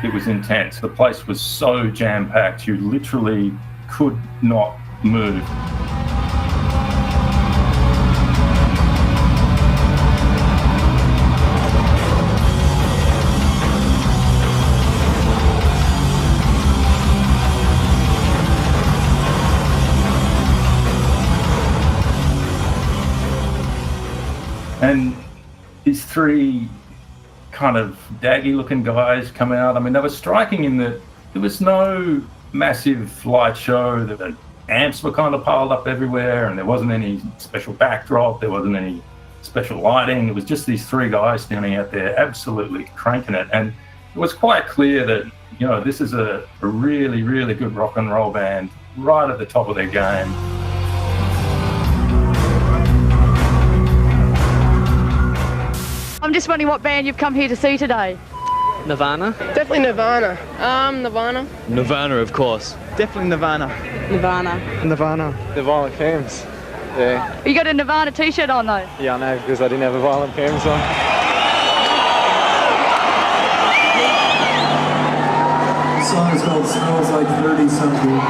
It was intense. The place was so jam-packed, you literally could not move. And these three kind of daggy-looking guys come out. I mean, they were striking in that there was no massive light show. The amps were kind of piled up everywhere, and there wasn't any special backdrop. There wasn't any special lighting. It was just these three guys standing out there absolutely cranking it. And it was quite clear that, you know, this is a really, really good rock and roll band right at the top of their game. I'm just wondering what band you've come here to see today. Nirvana? Definitely Nirvana. Nirvana. Nirvana, of course. Definitely Nirvana. Nirvana. Nirvana. The Violent Femmes. Yeah. You got a Nirvana t-shirt on though? Yeah, I know, because I didn't have a Violent Femmes on. The song is called Smells Like 30-something.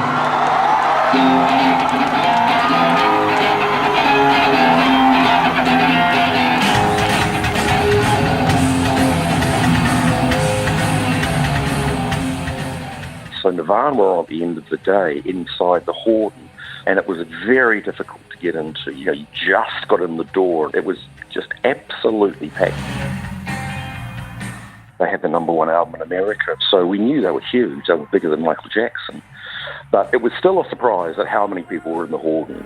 So Nirvana were at the end of the day inside the Horden, and it was very difficult to get into. You know, you just got in the door. It was just absolutely packed. They had the #1 album in America, so we knew they were huge. They were bigger than Michael Jackson. But it was still a surprise at how many people were in the Horden.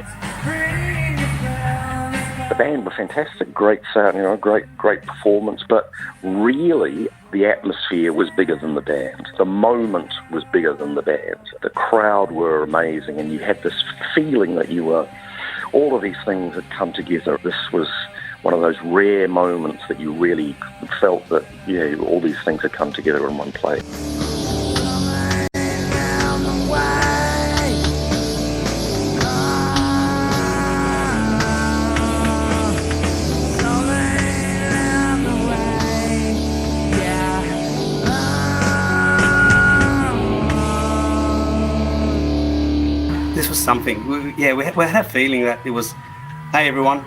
The band were fantastic, great sound, you know, great performance, but really the atmosphere was bigger than the band. The moment was bigger than the band. The crowd were amazing, and you had this feeling that you were, all of these things had come together. This was one of those rare moments that you really felt that, you know, all these things had come together in one place. This was something. We had a feeling that it was, hey everyone,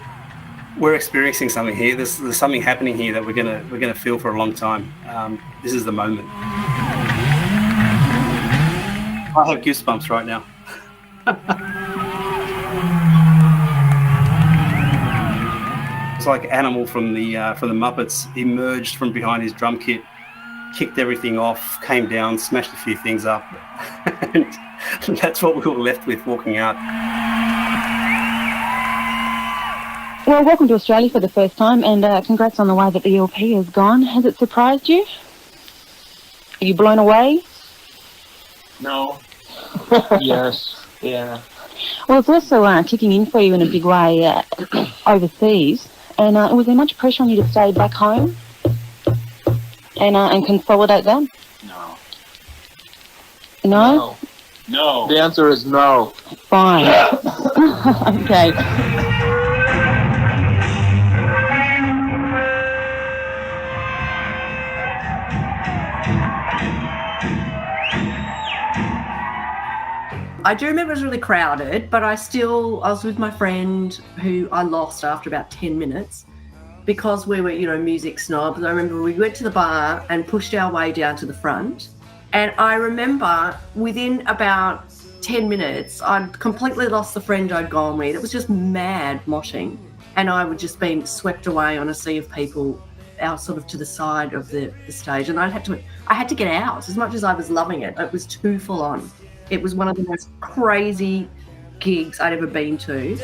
we're experiencing something here. There's something happening here that we're gonna feel for a long time. This is the moment. I have goosebumps right now. It's like Animal from the Muppets emerged from behind his drum kit, kicked everything off, came down, smashed a few things up, and that's what we were left with walking out. Well, welcome to Australia for the first time, and congrats on the way that the LP has gone. Has it surprised you? Are you blown away? No. Yes. Yeah. Well, it's also kicking in for you in a big way overseas. And was there much pressure on you to stay back home and consolidate that? No. No? No. The answer is no. Fine. Okay. I do remember it was really crowded, but I was with my friend who I lost after about 10 minutes because we were, music snobs. I remember we went to the bar and pushed our way down to the front. And I remember within about 10 minutes, I'd completely lost the friend I'd gone with. It was just mad moshing. And I would just been swept away on a sea of people out sort of to the side of the stage. And I had to get out. As much as I was loving it, it was too full on. It was one of the most crazy gigs I'd ever been to.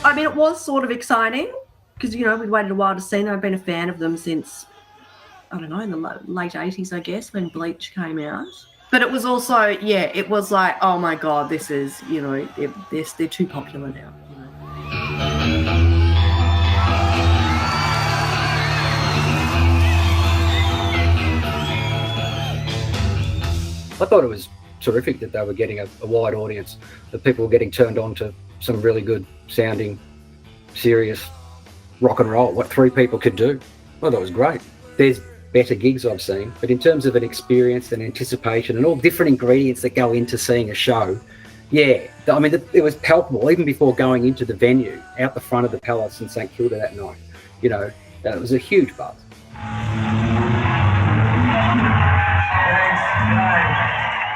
I mean, it was sort of exciting because, we'd waited a while to see them. I've been a fan of them since, I don't know, in the late 80s, I guess, when Bleach came out. But it was also, it was like, oh my God, this is, they're too popular now. I thought it was terrific that they were getting a wide audience, that people were getting turned on to some really good sounding, serious rock and roll, what 3 people could do. I thought it was great. There's better gigs I've seen, but in terms of an experience and anticipation and all different ingredients that go into seeing a show, yeah, I mean, it was palpable even before going into the venue, out the front of the Palace in St Kilda that night. You know, that was a huge buzz.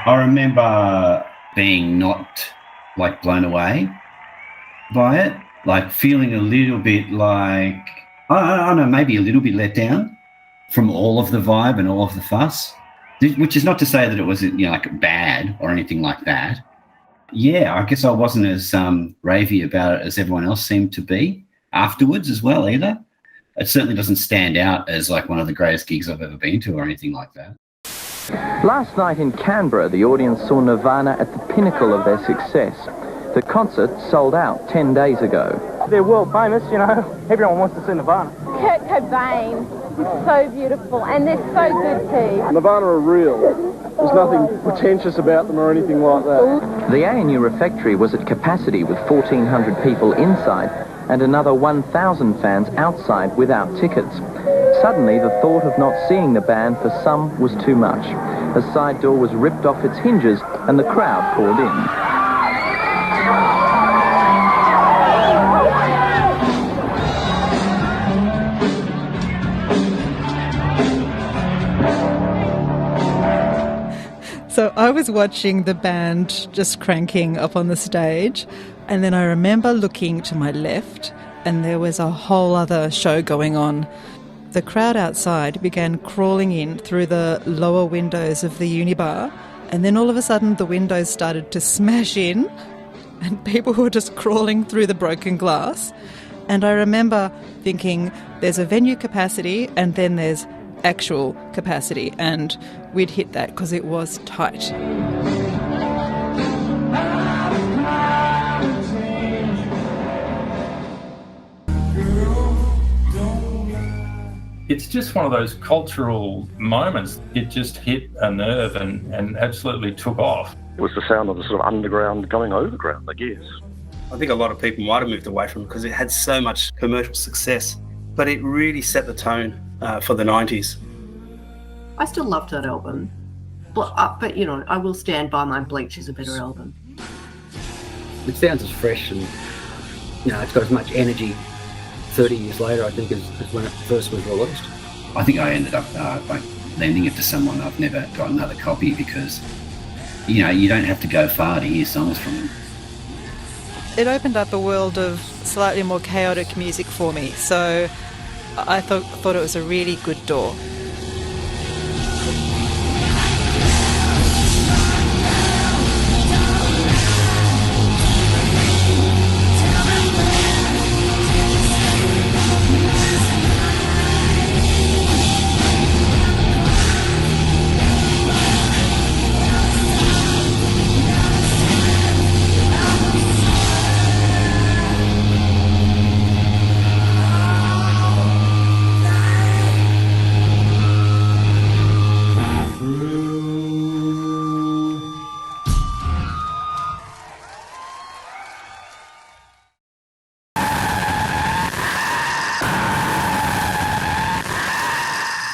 I remember being not like blown away by it, like feeling a little bit like, I don't know, maybe a little bit let down from all of the vibe and all of the fuss, which is not to say that it was, you know, like bad or anything like that. Yeah, I guess I wasn't as ravey about it as everyone else seemed to be afterwards as well either. It certainly doesn't stand out as like one of the greatest gigs I've ever been to or anything like that. Last night in Canberra, the audience saw Nirvana at the pinnacle of their success. The concert sold out 10 days ago. They're world famous, you know. Everyone wants to see Nirvana. Kurt Cobain is so beautiful, and they're so good too. Nirvana are real. There's nothing pretentious about them or anything like that. The ANU refectory was at capacity with 1,400 people inside and another 1,000 fans outside without tickets. Suddenly, the thought of not seeing the band for some was too much. A side door was ripped off its hinges and the crowd poured in. So I was watching the band just cranking up on the stage, and then I remember looking to my left and there was a whole other show going on. The crowd outside began crawling in through the lower windows of the Unibar, and then all of a sudden the windows started to smash in and people were just crawling through the broken glass. And I remember thinking, there's a venue capacity and then there's actual capacity, and we'd hit that because it was tight. It's just one of those cultural moments. It just hit a nerve and absolutely took off. It was the sound of the sort of underground going overground, I guess. I think a lot of people might have moved away from it because it had so much commercial success, but it really set the tone for the 90s. I still loved that album, but you know, I will stand by my Bleach is a better album. It sounds as fresh and, you know, it's got as much energy 30 years later, I think, as when it first was released. I think I ended up like lending it to someone. I've never got another copy because, you know, you don't have to go far to hear songs from them. It opened up a world of slightly more chaotic music for me, so I thought it was a really good door.